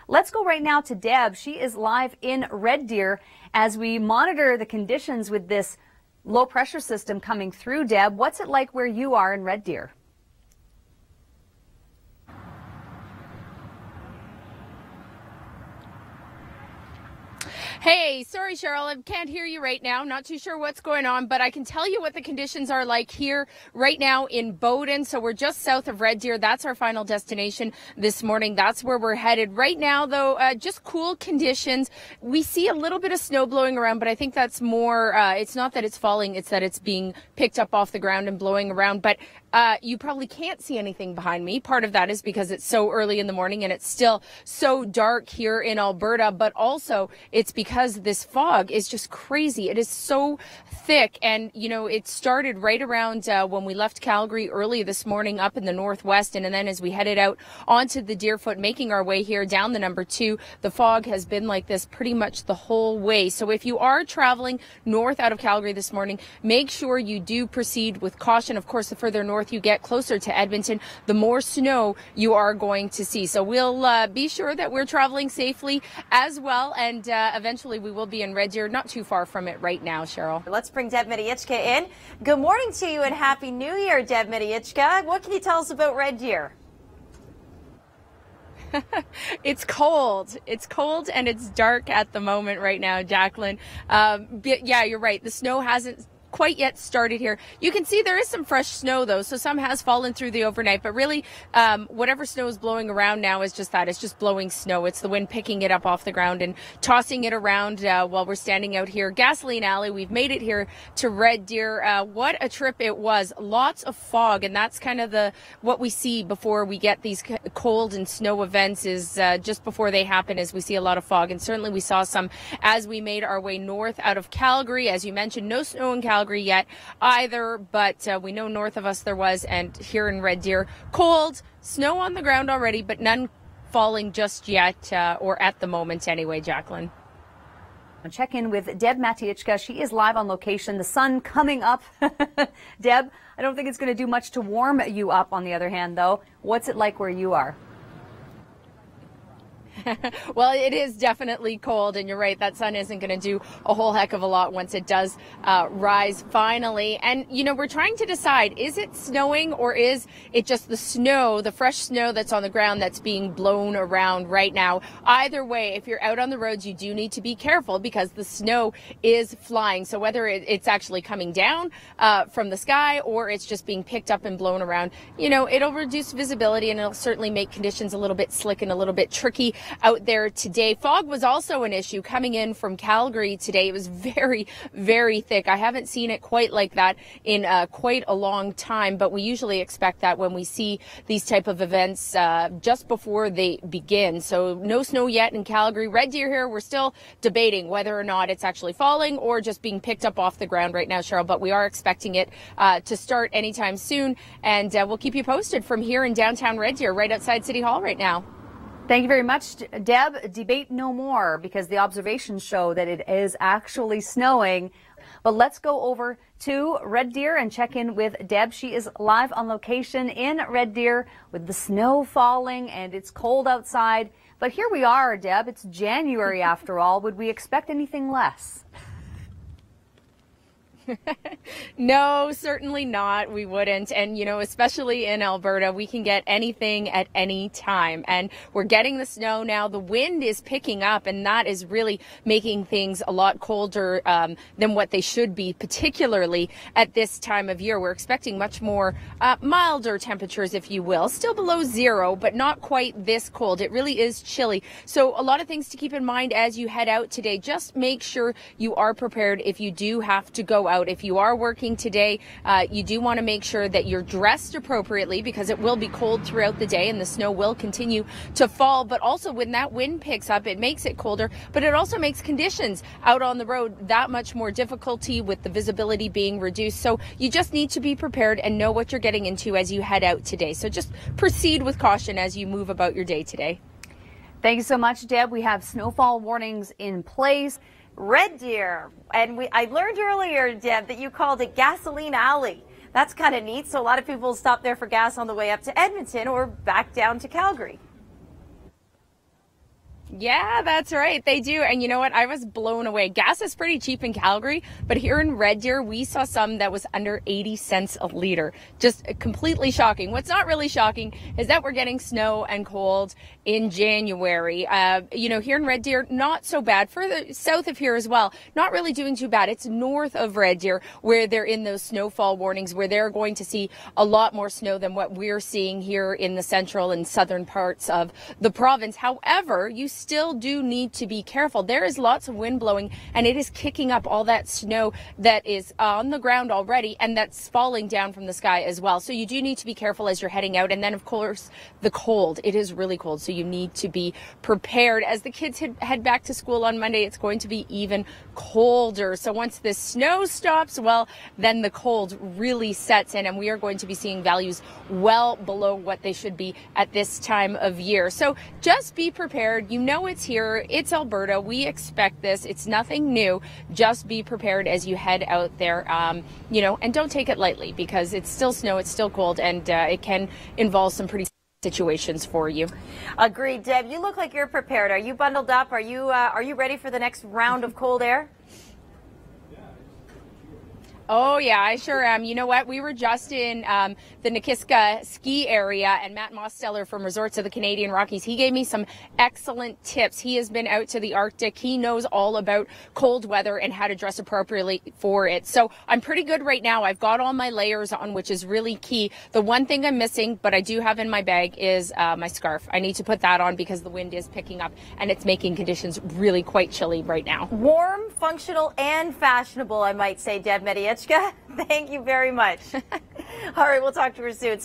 Let's go right now to Deb. She is live in Red Deer as we monitor the conditions with this low pressure system coming through. Deb, what's it like where you are in Red Deer? Hey, sorry, Cheryl, I can't hear you right now. Not too sure what's going on, but I can tell you what the conditions are like here right now in Bowden. So we're just south of Red Deer. That's our final destination this morning. That's where we're headed. Right now, though, just cool conditions. We see a little bit of snow blowing around, but I think that's more, it's not that it's falling, it's that it's being picked up off the ground and blowing around. But you probably can't see anything behind me. Part of that is because it's so early in the morning and it's still so dark here in Alberta, but also it's because this fog is just crazy. It is so thick, and you know, it started right around when we left Calgary early this morning up in the northwest, and then as we headed out onto the Deerfoot, making our way here down the number 2, the fog has been like this pretty much the whole way. So if you are traveling north out of Calgary this morning, make sure you do proceed with caution. Of course, the further north you get, closer to Edmonton, the more snow you are going to see. So we'll be sure that we're traveling safely as well, and eventually we will be in Red Deer, not too far from it right now, Cheryl. Let's bring Deb Matejicka in. Good morning to you and Happy New Year, Deb Matejicka. What can you tell us about Red Deer? It's cold. It's cold and it's dark at the moment right now, Jacqueline. Yeah, you're right. The snow hasn't quite yet started here. You can see there is some fresh snow though, so some has fallen through the overnight, but really whatever snow is blowing around now is just that. It's just blowing snow. It's the wind picking it up off the ground and tossing it around while we're standing out here. Gasoline Alley, we've made it here to Red Deer. What a trip it was. Lots of fog, and that's kind of what we see before we get these cold and snow events is just before they happen, as we see a lot of fog, and certainly we saw some as we made our way north out of Calgary. As you mentioned, no snow in Calgary yet either, but we know north of us there was, and here in Red Deer, cold, snow on the ground already, but none falling just yet, or at the moment anyway, Jacqueline. I'll check in with Deb Matejicka. She is live on location. The sun coming up. Deb, I don't think it's going to do much to warm you up. On the other hand, though, what's it like where you are? Well, it is definitely cold, and you're right, that sun isn't going to do a whole heck of a lot once it does rise finally. And, you know, we're trying to decide, is it snowing or is it just the snow, the fresh snow that's on the ground that's being blown around right now? Either way, if you're out on the roads, you do need to be careful because the snow is flying. So whether it's actually coming down from the sky or it's just being picked up and blown around, you know, it'll reduce visibility and it'll certainly make conditions a little bit slick and a little bit tricky out there today. Fog was also an issue coming in from Calgary today. It was very, very thick. I haven't seen it quite like that in quite a long time, but we usually expect that when we see these type of events just before they begin. So no snow yet in Calgary. Red Deer here, we're still debating whether or not it's actually falling or just being picked up off the ground right now, Cheryl, but we are expecting it to start anytime soon, and we'll keep you posted from here in downtown Red Deer, right outside City Hall right now. Thank you very much, Deb. Debate no more, because the observations show that it is actually snowing. But let's go over to Red Deer and check in with Deb. She is live on location in Red Deer with the snow falling, and it's cold outside. But here we are, Deb. It's January after all. Would we expect anything less? No, certainly not. We wouldn't. And, you know, especially in Alberta, we can get anything at any time. And we're getting the snow now. The wind is picking up, and that is really making things a lot colder than what they should be, particularly at this time of year. We're expecting much more milder temperatures, if you will. Still below zero, but not quite this cold. It really is chilly. So a lot of things to keep in mind as you head out today. Just make sure you are prepared if you do have to go out. If you are working today, you do want to make sure that you're dressed appropriately, because it will be cold throughout the day and the snow will continue to fall. But also when that wind picks up, it makes it colder, but it also makes conditions out on the road that much more difficulty, with the visibility being reduced. So you just need to be prepared and know what you're getting into as you head out today. So just proceed with caution as you move about your day today. Thank you so much, Deb. We have snowfall warnings in place. Red Deer, and I learned earlier, Deb, that you called it Gasoline Alley. That's kind of neat. So a lot of people stop there for gas on the way up to Edmonton or back down to Calgary. Yeah, that's right. They do. And you know what? I was blown away. Gas is pretty cheap in Calgary, but here in Red Deer, we saw some that was under 80 cents a liter. Just completely shocking. What's not really shocking is that we're getting snow and cold in January. Here in Red Deer, not so bad. Further south of here as well, not really doing too bad. It's north of Red Deer where they're in those snowfall warnings, where they're going to see a lot more snow than what we're seeing here in the central and southern parts of the province. However, you still do need to be careful. There is lots of wind blowing, and it is kicking up all that snow that is on the ground already, and that's falling down from the sky as well. So you do need to be careful as you're heading out. And then, of course, the cold. It is really cold, so you need to be prepared. As the kids head back to school on Monday, it's going to be even colder. So once the snow stops, well, then the cold really sets in, and we are going to be seeing values well below what they should be at this time of year. So just be prepared. You know it's here. It's Alberta. We expect this. It's nothing new. Just be prepared as you head out there, and don't take it lightly, because it's still snow, it's still cold, and it can involve some pretty situations for you. Agreed, Deb. You look like you're prepared. Are you bundled up? Are you ready for the next round of cold air? Oh, yeah, I sure am. You know what? We were just in the Nikiska ski area, and Matt Mosteller from Resorts of the Canadian Rockies, he gave me some excellent tips. He has been out to the Arctic. He knows all about cold weather and how to dress appropriately for it. So I'm pretty good right now. I've got all my layers on, which is really key. The one thing I'm missing, but I do have in my bag, is my scarf. I need to put that on because the wind is picking up, and it's making conditions really quite chilly right now. Warm, functional, and fashionable, I might say, Deb Matejicka. Thank you very much. All right, we'll talk to her soon.